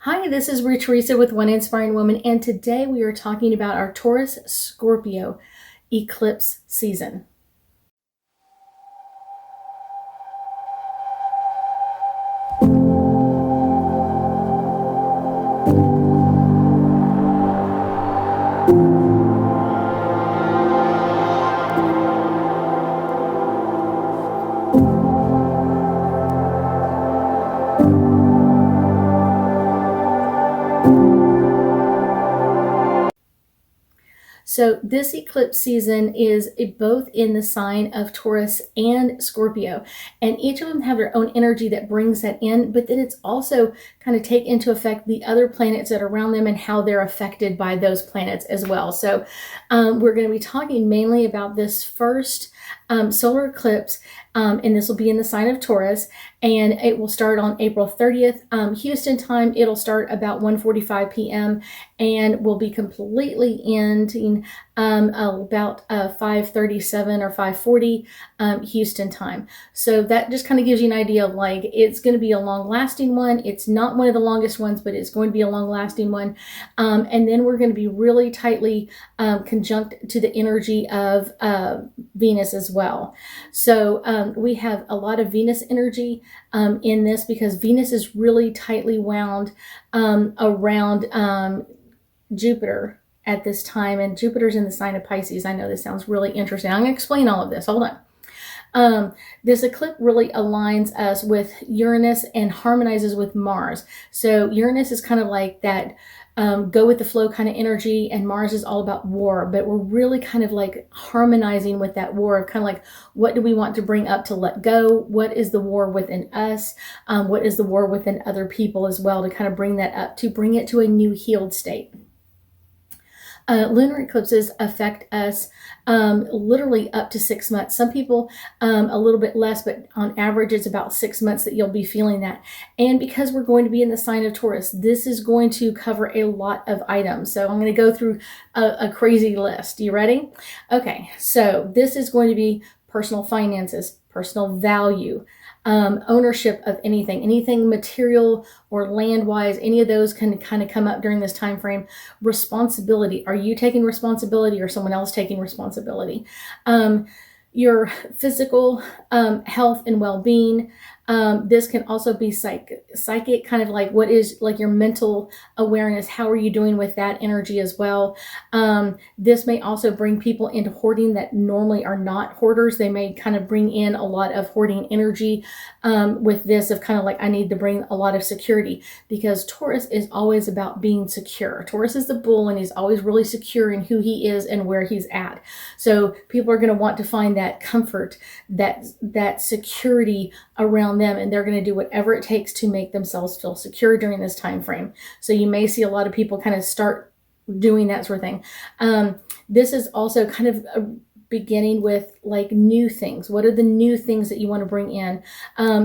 Hi, this is Theresa with One Inspiring Woman, and today we are talking about our Taurus Scorpio eclipse season. So this eclipse season is both in the sign of Taurus and Scorpio, and each of them have their own energy that brings that in, but then it's also kind of take into effect the other planets that are around them and how they're affected by those planets as well. So we're going to be talking mainly about this first solar eclipse, and this will be in the sign of Taurus, and it will start on April 30th. Houston time, it'll start about 1:45 p.m. and will be completely ending about 5:37 or 5:40 Houston time. So that just kind of gives you an idea of like, it's going to be a long-lasting one. It's not one of the longest ones, but it's going to be a long-lasting one. And then we're going to be really tightly conjunct to the energy of Venus as well. So we have a lot of Venus energy in this because Venus is really tightly wound around Jupiter at this time, and Jupiter's in the sign of Pisces. I know this sounds really interesting. I'm going to explain all of this. Hold on. This eclipse really aligns us with Uranus and harmonizes with Mars. So Uranus is kind of like that go with the flow kind of energy, and Mars is all about war, but we're really kind of like harmonizing with that war of kind of like, what do we want to bring up to let go? What is the war within us? What is the war within other people as well, to kind of bring that up, to bring it to a new healed state. Lunar eclipses affect us literally up to 6 months. Some people a little bit less, but on average it's about 6 months that you'll be feeling that. And because we're going to be in the sign of Taurus, this is going to cover a lot of items. So I'm going to go through a crazy list. You ready? Okay, so this is going to be personal finances, personal value, ownership of anything material or land-wise. Any of those can kind of come up during this time frame. Responsibility. Are you taking responsibility or someone else taking responsibility? Your physical health and well-being. This can also be psychic, kind of like what is like your mental awareness. How are you doing with that energy as well? This may also bring people into hoarding that normally are not hoarders. They may kind of bring in a lot of hoarding energy with this of kind of like, I need to bring a lot of security, because Taurus is always about being secure. Taurus is the bull, and he's always really secure in who he is and where he's at. So people are going to want to find that comfort, that security around them, and they're going to do whatever it takes to make themselves feel secure during this time frame. So you may see a lot of people kind of start doing that sort of thing. This is also kind of beginning with like new things. What are the new things that you want to bring in?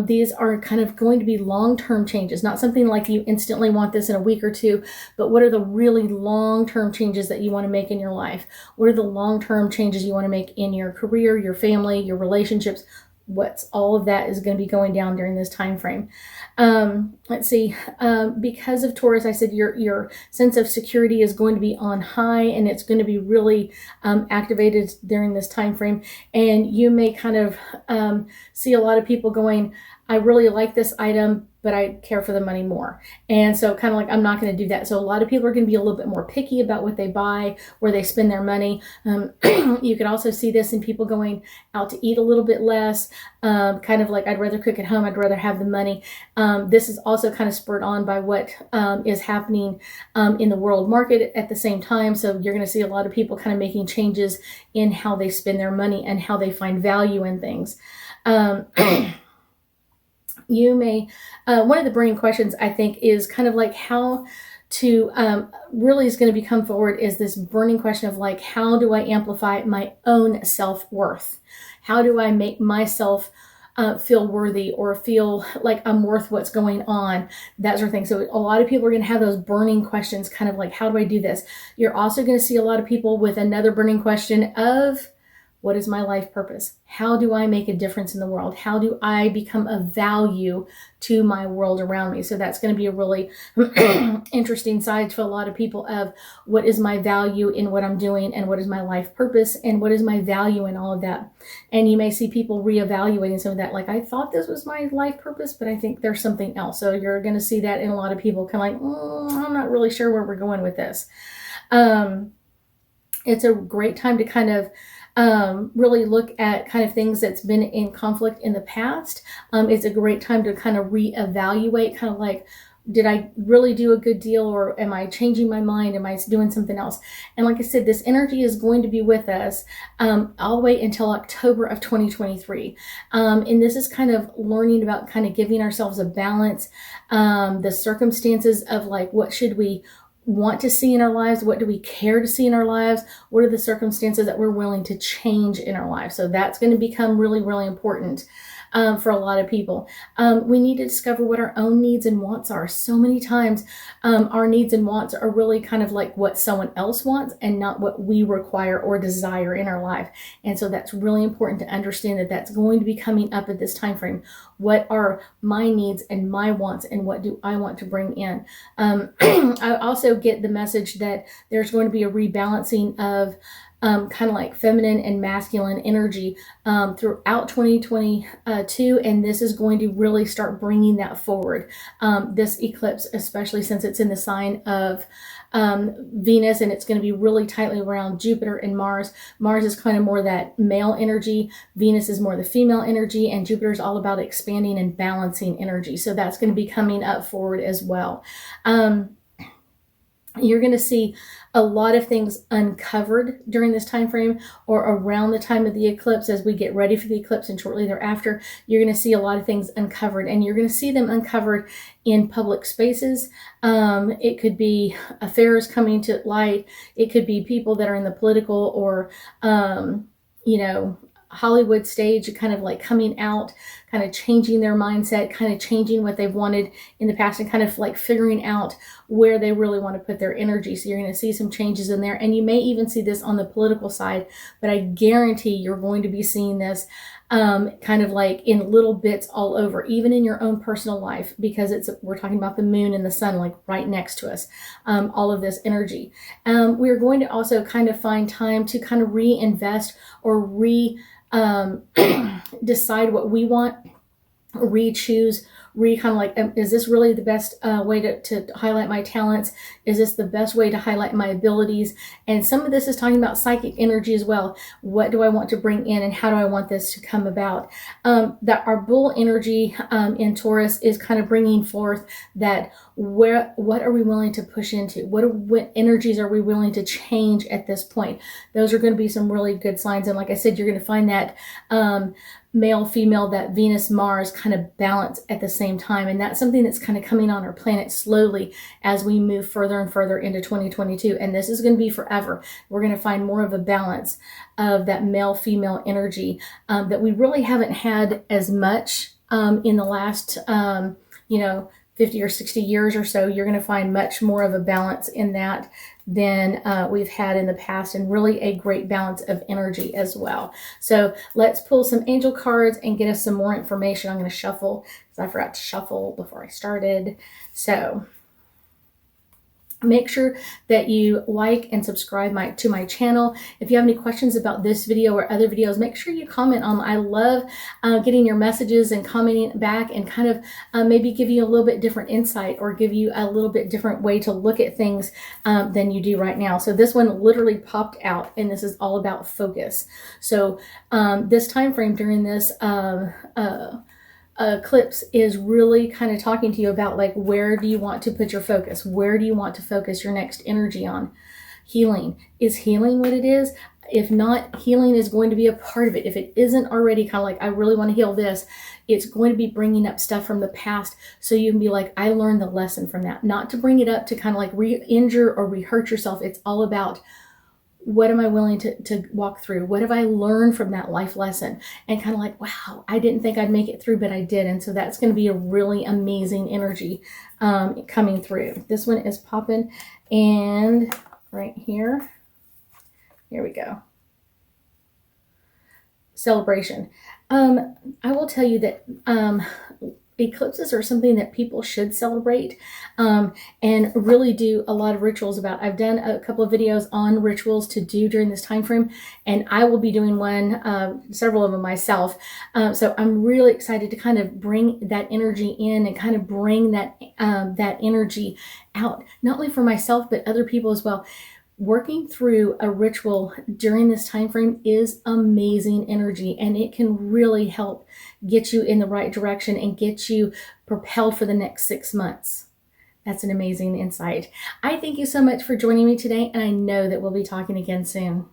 These are kind of going to be long-term changes, not something like you instantly want this in a week or two, but what are the really long-term changes that you want to make in your life? What are the long-term changes you want to make in your career, your family, your relationships? What's all of that is going to be going down during this time frame. Let's see. Because of Taurus, I said your sense of security is going to be on high, and it's going to be really activated during this time frame. And you may kind of see a lot of people going, I really like this item, but I care for the money more. And so kind of like, I'm not going to do that. So a lot of people are going to be a little bit more picky about what they buy, where they spend their money. You could also see this in people going out to eat a little bit less, kind of like, I'd rather cook at home, I'd rather have the money. This is also kind of spurred on by what is happening in the world market at the same time. So you're going to see a lot of people kind of making changes in how they spend their money and how they find value in things. You may, one of the burning questions I think is kind of like how to, really is going to become forward is this burning question of like, how do I amplify my own self-worth? How do I make myself feel worthy or feel like I'm worth what's going on? That sort of thing. So a lot of people are going to have those burning questions, kind of like, how do I do this? You're also going to see a lot of people with another burning question of, What is my life purpose? How do I make a difference in the world? How do I become a value to my world around me? So that's going to be a really interesting side to a lot of people of what is my value in what I'm doing, and what is my life purpose, and what is my value in all of that. And you may see people reevaluating some of that, like, I thought this was my life purpose, but I think there's something else. So you're going to see that in a lot of people, kind of like, I'm not really sure where we're going with this. It's a great time to kind of really look at kind of things that's been in conflict in the past. It's a great time to kind of reevaluate, kind of like, did I really do a good deal, or am I changing my mind? Am I doing something else? And like I said, this energy is going to be with us all the way until October of 2023. And this is kind of learning about kind of giving ourselves a balance, the circumstances of like, what should we want to see in our lives? What do we care to see in our lives? What are the circumstances that we're willing to change in our lives? So that's going to become really, really important for a lot of people. We need to discover what our own needs and wants are. So many times our needs and wants are really kind of like what someone else wants and not what we require or desire in our life. And so that's really important to understand, that that's going to be coming up at this time frame. What are my needs and my wants, and what do I want to bring in? I also get the message that there's going to be a rebalancing of kind of like feminine and masculine energy throughout 2022, and this is going to really start bringing that forward. This eclipse, especially since it's in the sign of Venus, and it's going to be really tightly around Jupiter and Mars. Mars is kind of more that male energy. Venus is more the female energy, and Jupiter is all about expanding and balancing energy. So that's going to be coming up forward as well. You're going to see a lot of things uncovered during this time frame, or around the time of the eclipse. As we get ready for the eclipse and shortly thereafter, you're going to see a lot of things uncovered, and you're going to see them uncovered in public spaces. It could be affairs coming to light. It could be people that are in the political or Hollywood stage, kind of like coming out, kind of changing their mindset, kind of changing what they've wanted in the past, and kind of like figuring out where they really want to put their energy. So you're going to see some changes in there, and you may even see this on the political side, but I guarantee you're going to be seeing this kind of like in little bits all over, even in your own personal life, because we're talking about the moon and the sun, like right next to us, all of this energy. We're going to also kind of find time to kind of reinvest or decide what we want, re-choose, kind of like, is this really the best way to highlight my talents? Is this the best way to highlight my abilities? And some of this is talking about psychic energy as well. What do I want to bring in, and how do I want this to come about? That our bull energy in Taurus is kind of bringing forth that what are we willing to push into? What energies are we willing to change at this point? Those are going to be some really good signs. And like I said, you're going to find that male, female, that Venus, Mars kind of balance at the same time. And that's something that's kind of coming on our planet slowly as we move further and further into 2022. And this is going to be forever. We're going to find more of a balance of that male, female energy that we really haven't had as much in the last, 50 or 60 years or so. You're going to find much more of a balance in that than we've had in the past, and really a great balance of energy as well. So let's pull some angel cards and get us some more information. I'm going to shuffle because I forgot to shuffle before I started. So make sure that you like and subscribe to my channel. If you have any questions about this video or other videos, make sure you comment on them. I love getting your messages and commenting back, and kind of maybe give you a little bit different insight, or give you a little bit different way to look at things than you do right now. So this one literally popped out, and this is all about focus. So this time frame during this eclipse is really kind of talking to you about, like, where do you want to put your focus? Where do you want to focus your next energy on? Healing. Is healing what it is? If not, healing is going to be a part of it. If it isn't already kind of like, I really want to heal this, it's going to be bringing up stuff from the past, so you can be like, I learned the lesson from that. Not to bring it up to kind of like re-injure or re-hurt yourself. It's all about, what am I willing to walk through? What have I learned from that life lesson? And kind of like, wow, I didn't think I'd make it through, but I did. And so that's going to be a really amazing energy coming through. This one is popping, and right here we go. celebration. I will tell you that eclipses are something that people should celebrate, and really do a lot of rituals about. I've done a couple of videos on rituals to do during this time frame, and I will be doing one, several of them myself. So I'm really excited to kind of bring that energy in and kind of bring that energy out, not only for myself but other people as well. Working through a ritual during this time frame is amazing energy, and it can really help get you in the right direction and get you propelled for the next 6 months. That's an amazing insight. I thank you so much for joining me today, and I know that we'll be talking again soon.